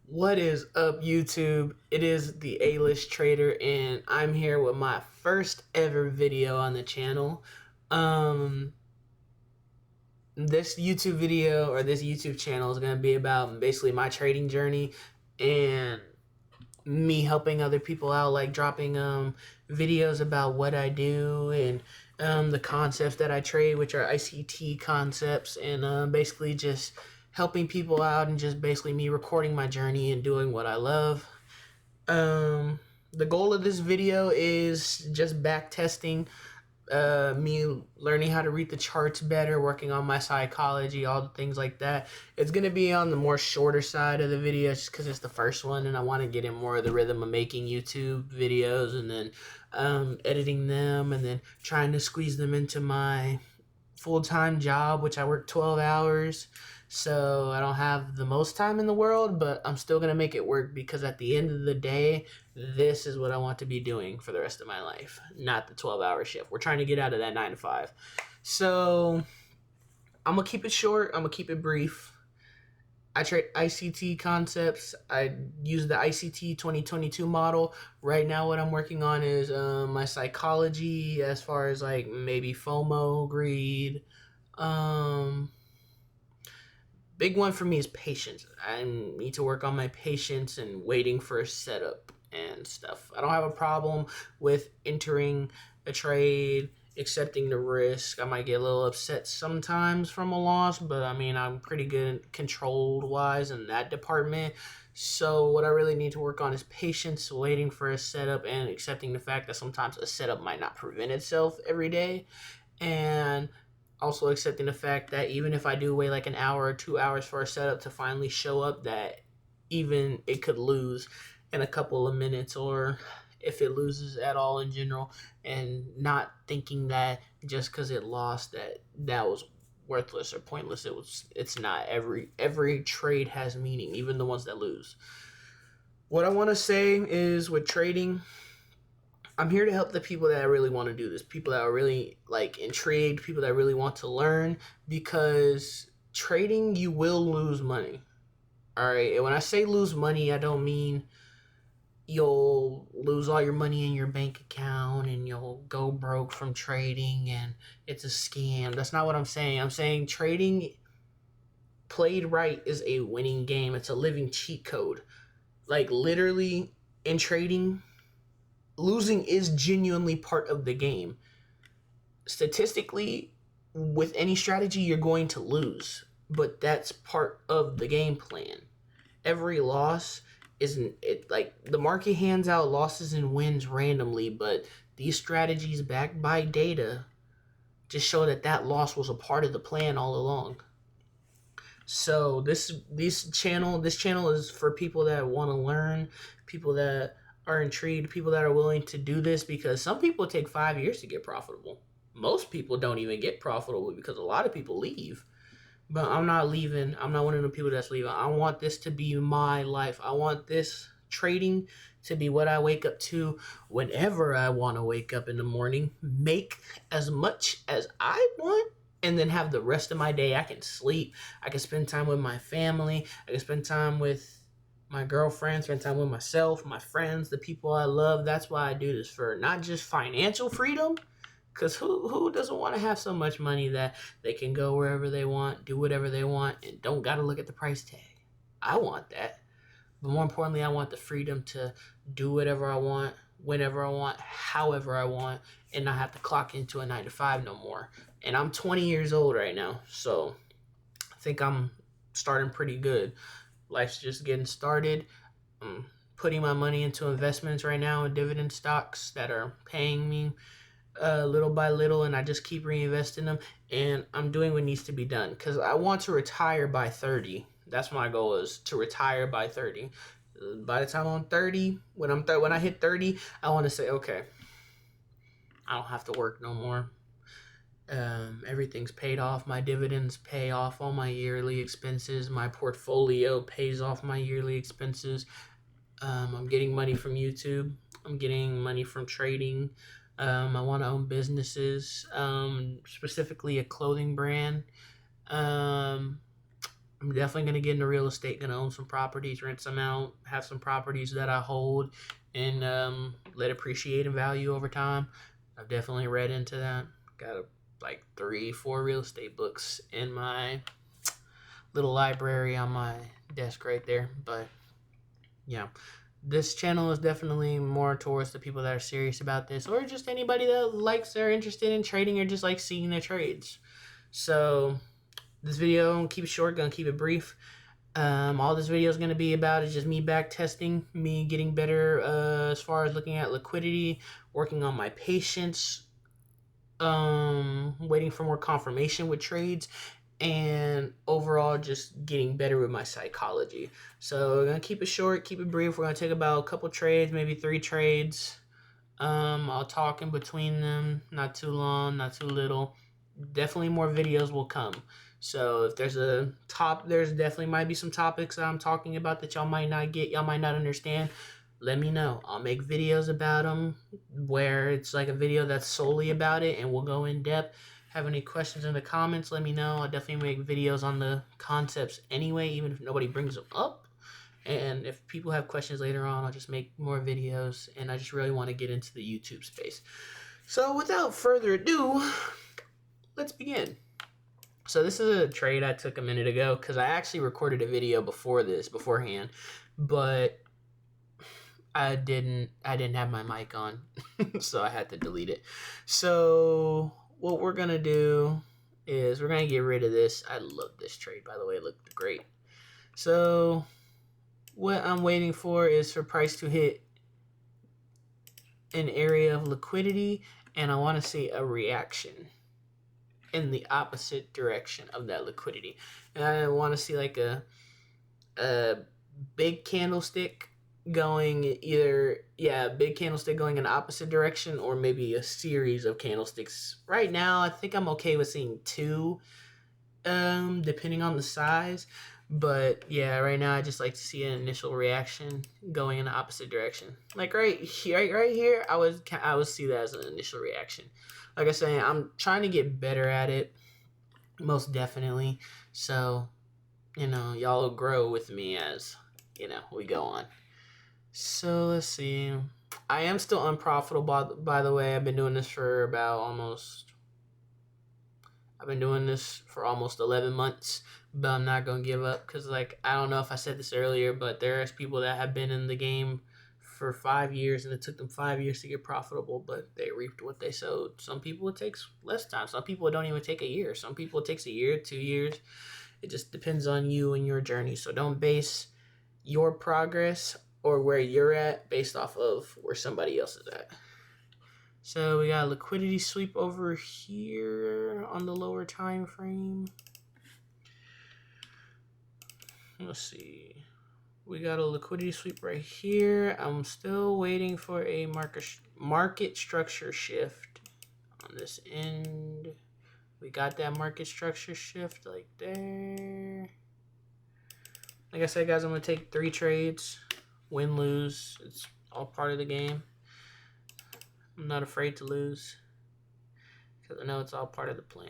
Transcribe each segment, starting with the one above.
What is up, YouTube? It is the A-List Trader, and I'm here with my first ever video on the channel. Um, this YouTube video or this YouTube channel is going to be about basically my trading journey and me helping other people out, like dropping videos about what I do and the concepts that I trade, which are ICT concepts, and basically just helping people out and just basically me recording my journey and doing what I love. The goal of this video is just back testing, me learning how to read the charts better, working on my psychology, all the things like that. It's going to be on the more shorter side of the video just because it's the first one and I want to get in more of the rhythm of making YouTube videos and then editing them and then trying to squeeze them into my full-time job, which I work 12 hours. So I don't have the most time in the world, but I'm still going to make it work because at the end of the day, this is what I want to be doing for the rest of my life, not the 12-hour shift. We're trying to get out of that 9 to 5. So I'm going to keep it short. I'm going to keep it brief. I trade ICT concepts. I use the ICT 2022 model. Right now, what I'm working on is my psychology as far as like maybe FOMO, greed. Um, Big one for me is patience. I need to work on my patience and waiting for a setup and stuff. I don't have a problem with entering a trade, accepting the risk. I might get a little upset sometimes from a loss, but I mean, I'm pretty good controlled wise in that department. So what I really need to work on is patience, waiting for a setup, and accepting the fact that sometimes a setup might not prevent itself every day. And also accepting the fact that even if I do wait like an hour or 2 hours for a setup to finally show up, that even it could lose in a couple of minutes, or if it loses at all in general, and not thinking that just because it lost that was worthless or pointless. It's not. Every trade has meaning, even the ones that lose. What I want to say is with trading, I'm here to help the people that really want to do this, people that are really like intrigued, people that really want to learn, because trading, you will lose money. All right. And when I say lose money, I don't mean you'll lose all your money in your bank account and you'll go broke from trading and it's a scam. That's not what I'm saying. I'm saying trading played right is a winning game. It's a living cheat code. Like literally in trading, losing is genuinely part of the game. Statistically, with any strategy, you're going to lose, but that's part of the game plan. Every loss isn't it like the market hands out losses and wins randomly, but these strategies backed by data just show that that loss was a part of the plan all along. So this channel is for people that want to learn, people that are intrigued, people that are willing to do this, because some people take 5 years to get profitable. Most people don't even get profitable because a lot of people leave. But I'm not leaving. I'm not one of the people that's leaving. I want this to be my life. I want this trading to be what I wake up to whenever I want to wake up in the morning, make as much as I want, and then have the rest of my day. I can sleep. I can spend time with my family. I can spend time with my girlfriend, spend time with myself, my friends, the people I love. That's why I do this, for not just financial freedom, because who doesn't want to have so much money that they can go wherever they want, do whatever they want, and don't got to look at the price tag? I want that. But more importantly, I want the freedom to do whatever I want, whenever I want, however I want, and not have to clock into a 9 to 5 no more. And I'm 20 years old right now, so I think I'm starting pretty good. Life's just getting started. I'm putting my money into investments right now in dividend stocks that are paying me little by little, and I just keep reinvesting them. And I'm doing what needs to be done because I want to retire by 30. That's my goal, is to retire by 30. By the time I'm 30, when I hit 30, I want to say, okay, I don't have to work no more. Everything's paid off. My dividends pay off all my yearly expenses. My portfolio pays off my yearly expenses. I'm getting money from YouTube. I'm getting money from trading. I want to own businesses, specifically a clothing brand. I'm I'm definitely going to get into real estate, going to own some properties, rent some out, have some properties that I hold, and let appreciate in value over time. I've definitely read into that. Got like 3-4 real estate books in my little library on my desk right there. But yeah, this channel is definitely more towards the people that are serious about this, or just anybody that likes or interested in trading or just like seeing their trades. So this video, keep it short, gonna keep it brief. All this video is going to be about is just me back testing, me getting better as far as looking at liquidity, working on my patience, waiting for more confirmation with trades, and overall just getting better with my psychology. So we're going to keep it short, keep it brief. We're going to take about a couple trades, maybe 3 trades. I'll talk in between them, not too long, not too little. Definitely more videos will come. So if there's there's definitely might be some topics that I'm talking about that y'all might not get, y'all might not understand. Let me know. I'll make videos about them where it's like a video that's solely about it, and we'll go in depth. Have any questions in the comments, let me know. I'll definitely make videos on the concepts anyway, even if nobody brings them up. And if people have questions later on, I'll just make more videos, and I just really want to get into the YouTube space. So without further ado, let's begin. So this is a trade I took a minute ago because I actually recorded a video beforehand, but I didn't have my mic on, so I had to delete it. So what we're gonna do is we're gonna get rid of this. I love this trade, by the way. It looked great. So what I'm waiting for is for price to hit an area of liquidity, and I want to see a reaction in the opposite direction of that liquidity. And I want to see like a big candlestick going big candlestick going in the opposite direction, or maybe a series of candlesticks. Right now, I think I'm okay with seeing 2, depending on the size. But yeah, right now I just like to see an initial reaction going in the opposite direction. Like right here, I would see that as an initial reaction. Like I say, I'm trying to get better at it, most definitely. So, y'all will grow with me as, we go on. So let's see. I am still unprofitable, by the way. I've been doing this for almost 11 months, but I'm not going to give up because, like, I don't know if I said this earlier, but there's people that have been in the game for 5 years, and it took them 5 years to get profitable, but they reaped what they sowed. Some people it takes less time. Some people it don't even take a year. Some people it takes a year, 2 years. It just depends on you and your journey. So don't base your progress or where you're at based off of where somebody else is at. So we got a liquidity sweep over here on the lower time frame. Let's see. We got a liquidity sweep right here. I'm still waiting for a market structure shift on this end. We got that market structure shift like there. Like I said, guys, I'm going to take 3 trades. Win, lose. It's all part of the game. I'm not afraid to lose because I know it's all part of the plan.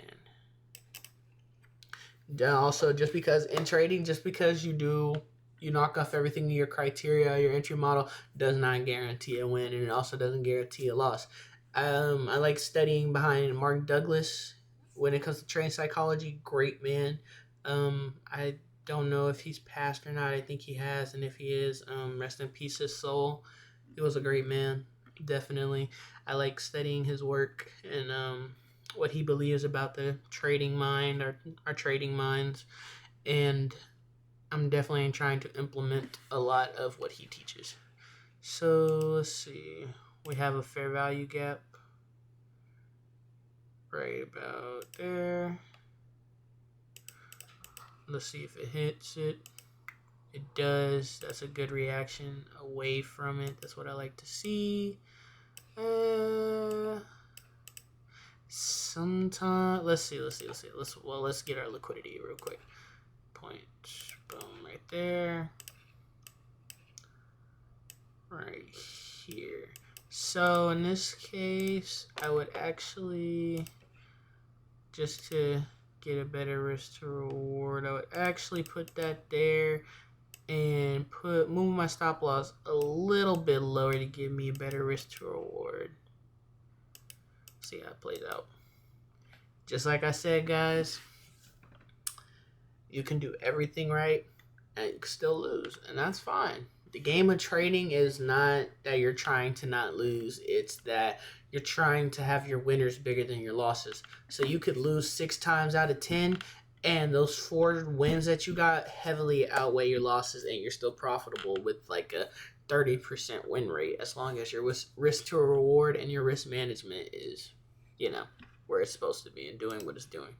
Also, just because in trading, just because you knock off everything in your criteria, your entry model, does not guarantee a win, and it also doesn't guarantee a loss. I like studying behind Mark Douglas when it comes to trading psychology. Great man. I don't know if he's passed or not. I think he has, and if he is, rest in peace his soul. He was a great man, definitely. I like studying his work and what he believes about the trading mind, our trading minds, and I'm definitely trying to implement a lot of what he teaches. So let's see. We have a fair value gap right about there. Let's see if it hits it. It does. That's a good reaction away from it. That's what I like to see. Sometimes let's get our liquidity real quick. Point, boom, right there, right here. So in this case, I would actually, just to get a better risk to reward, I would actually put that there and move my stop loss a little bit lower to give me a better risk to reward. See how it plays out. Just like I said, guys, you can do everything right and you can still lose, and that's fine. The game of trading is not that you're trying to not lose, it's that you're trying to have your winners bigger than your losses. So you could lose 6 times out of 10, and those 4 wins that you got heavily outweigh your losses, and you're still profitable with like a 30% win rate, as long as your risk to reward and your risk management is, you know, where it's supposed to be and doing what it's doing.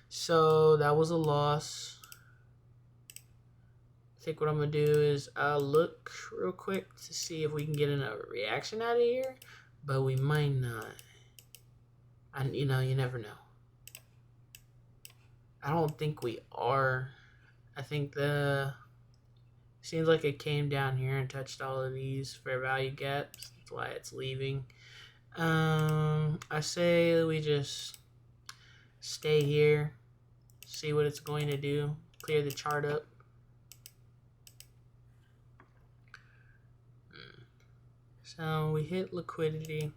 So that was a loss. I think what I'm going to do is I'll look real quick to see if we can get another reaction out of here, but we might not. You never know. I don't think we are. I think seems like it came down here and touched all of these fair value gaps. That's why it's leaving. I say we just stay here, see what it's going to do, clear the chart up. So we hit liquidity.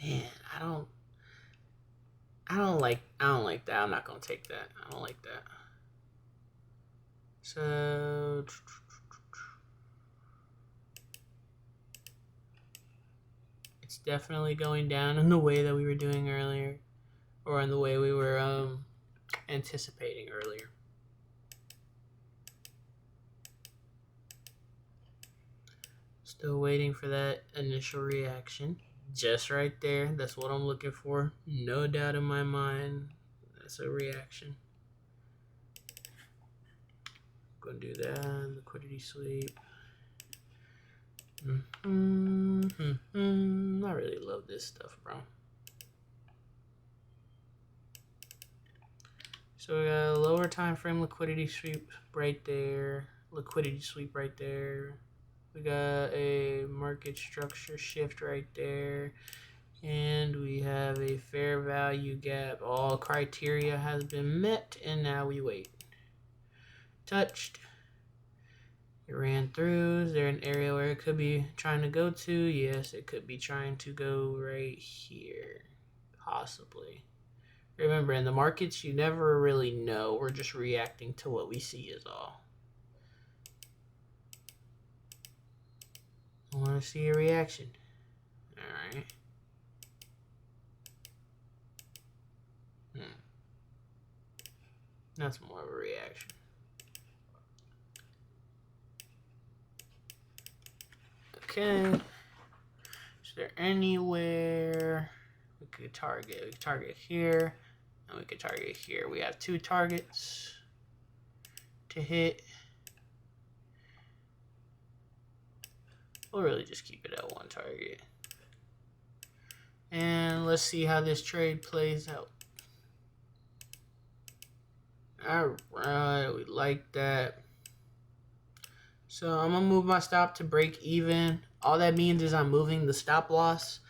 Man, I don't like that. I'm not gonna take that. I don't like that. So it's definitely going down in the way that we were doing earlier, or in the way we were anticipating earlier. Still waiting for that initial reaction. Just right there. That's what I'm looking for. No doubt in my mind. That's a reaction. Gonna do that. Liquidity sweep. I really love this stuff, bro. So we got a lower time frame liquidity sweep right there. Liquidity sweep right there. We got a market structure shift right there. And we have a fair value gap. All criteria has been met, and now we wait. Touched. It ran through. Is there an area where it could be trying to go to? Yes, it could be trying to go right here. Possibly. Remember, in the markets, you never really know. We're just reacting to what we see is all. I want to see a reaction. Alright. That's more of a reaction. Okay. Is there anywhere we could target? We could target here, and we could target here. We have 2 targets to hit. We'll really just keep it at 1 target. And let's see how this trade plays out. Alright, we like that. So I'm going to move my stop to break even. All that means is I'm moving the stop loss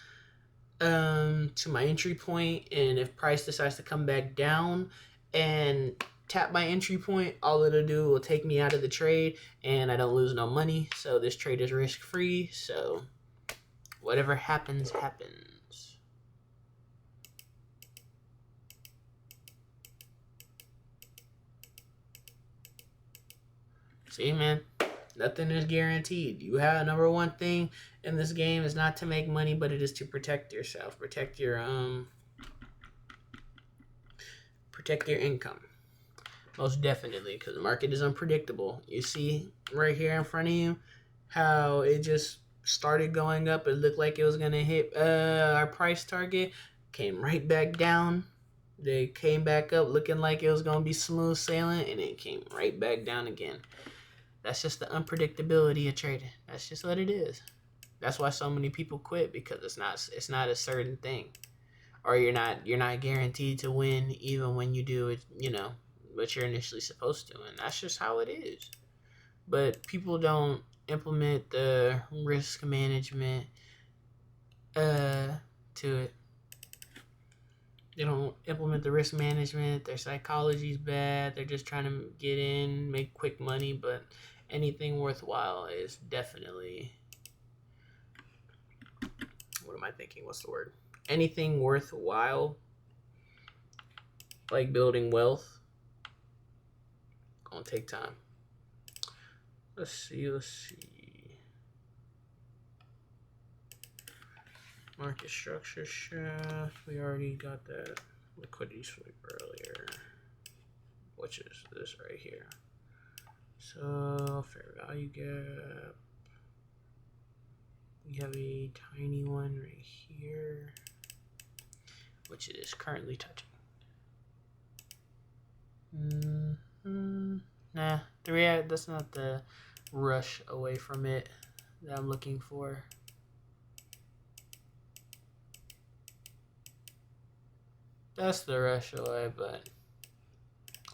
to my entry point, and if price decides to come back down and tap my entry point, all it'll do will take me out of the trade, and I don't lose no money. So this trade is risk free. So whatever happens, happens. See, man, nothing is guaranteed. You have number one thing in this game is not to make money, but it is to protect yourself, protect your income. Most definitely, because the market is unpredictable. You see right here in front of you how it just started going up. It looked like it was going to hit our price target. Came right back down. They came back up looking like it was going to be smooth sailing, and it came right back down again. That's just the unpredictability of trading. That's just what it is. That's why so many people quit, because it's not a certain thing. Or you're not guaranteed to win even when you do it, what you're initially supposed to, and that's just how it is. But people don't implement the risk management to it. They don't implement the risk management. Their psychology's bad. They're just trying to get in, make quick money. But anything worthwhile is definitely, what am I thinking? What's the word? Anything worthwhile, like building wealth, gonna take time. Let's see. Market structure shift. We already got that liquidity sweep earlier, which is this right here. So fair value gap. We have a tiny one right here, which it is currently touching. Nah, that's not the rush away from it that I'm looking for. That's the rush away, but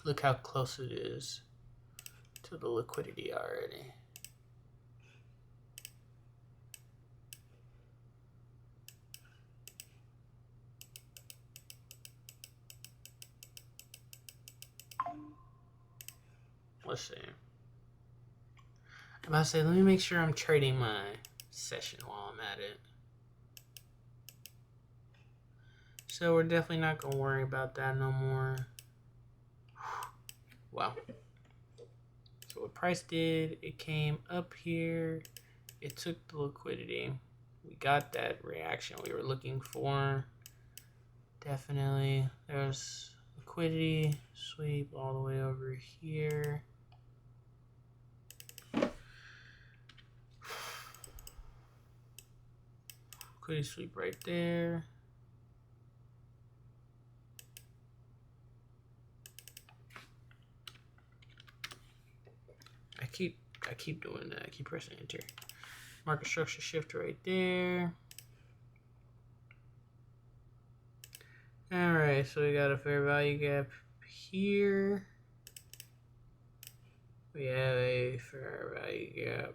look how close it is to the liquidity already. Let's see. I'm about to say, let me make sure I'm trading my session while I'm at it. So we're definitely not going to worry about that no more. Wow. So what price did, it came up here. It took the liquidity. We got that reaction we were looking for. Definitely. There's liquidity sweep all the way over here. Liquidity sweep right there. I keep doing that. I keep pressing enter. Market structure shift right there. Alright, so we got a fair value gap here. We have a fair value gap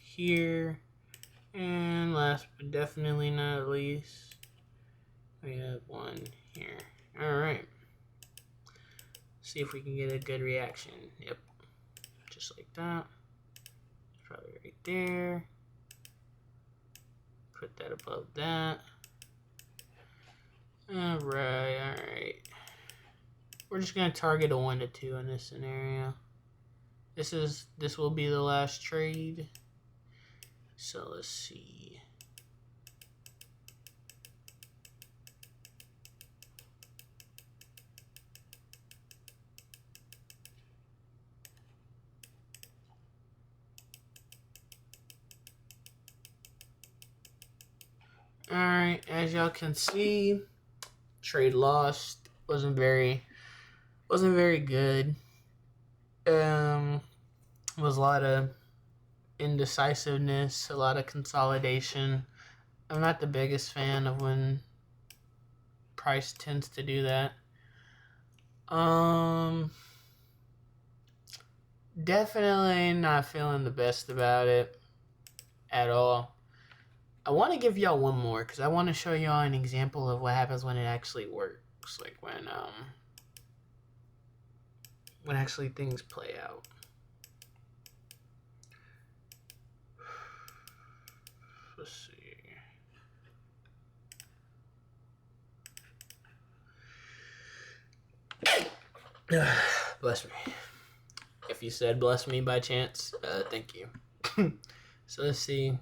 here. And last but definitely not least, we have one here. Alright. See if we can get a good reaction. Yep. Just like that. Probably right there. Put that above that. Alright. We're just gonna target a 1 to 2 in this scenario. This will be the last trade. So let's see. Alright, as y'all can see, trade lost. Wasn't very good. Was a lot of indecisiveness, a lot of consolidation. I'm not the biggest fan of when price tends to do that. Definitely not feeling the best about it at all. I want to give y'all one more because I want to show y'all an example of what happens when it actually works, like when actually things play out. Let's see. Bless me. If you said bless me by chance, thank you. So let's see.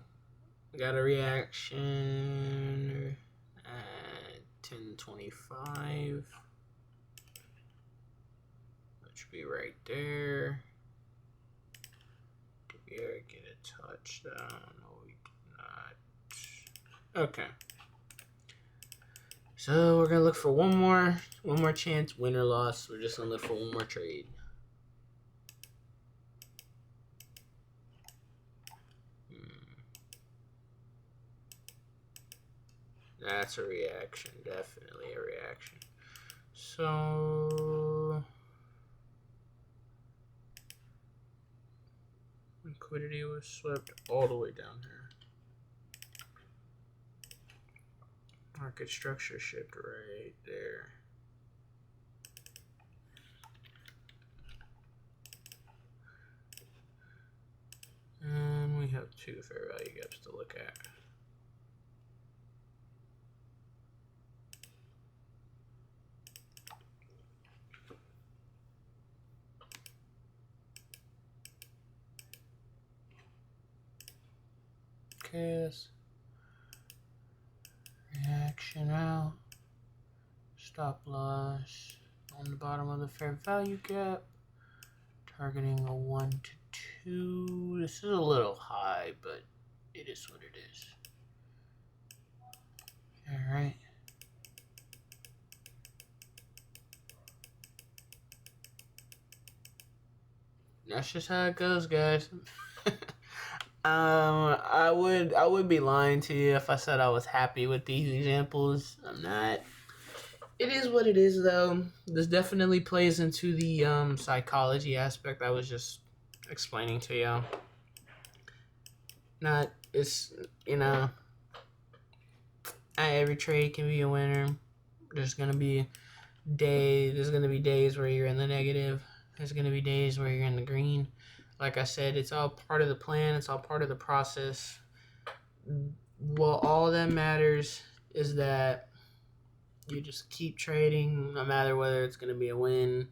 We got a reaction at 10:25. That should be right there. Did we ever get a touchdown? No, we did not. Okay. So we're gonna look for one more chance, win or loss. We're just gonna look for one more trade. That's a reaction, definitely a reaction. So liquidity was swept all the way down here. Market structure shipped right there. And we have 2 fair value gaps to look at. Okay, that's reaction out. Stop loss on the bottom of the fair value gap. Targeting a 1 to 2. This is a little high, but it is what it is. All right. That's just how it goes, guys. I would be lying to you if I said I was happy with these examples. I'm not. It is what it is, though. This definitely plays into the psychology aspect I was just explaining to you. Not it's not every trade can be a winner. There's gonna be days where you're in the negative. There's gonna be days where you're in the green. Like I said, it's all part of the plan. It's all part of the process. Well, all that matters is that you just keep trading, no matter whether it's gonna be a win,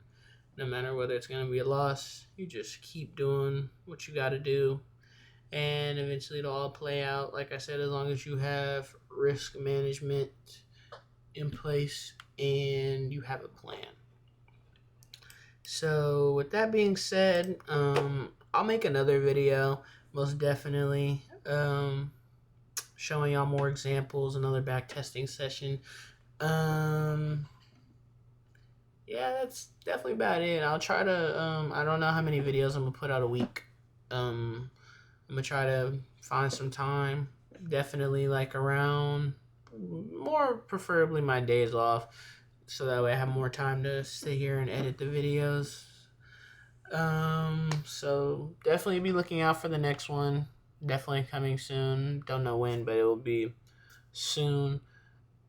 no matter whether it's gonna be a loss. You just keep doing what you gotta do, and eventually it'll all play out. Like I said, as long as you have risk management in place and you have a plan. So with that being said, I'll make another video, most definitely, showing y'all more examples, another back testing session. Yeah, that's definitely about it. I'll try to, I don't know how many videos I'm gonna put out a week. I'm gonna try to find some time, definitely like around, more preferably my days off, so that way I have more time to sit here and edit the videos. So definitely be looking out for the next one. Definitely coming soon. Don't know when, but it will be soon.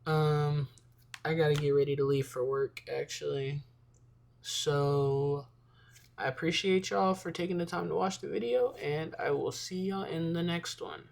I gotta get ready to leave for work, actually. So I appreciate y'all for taking the time to watch the video, and I will see y'all in the next one.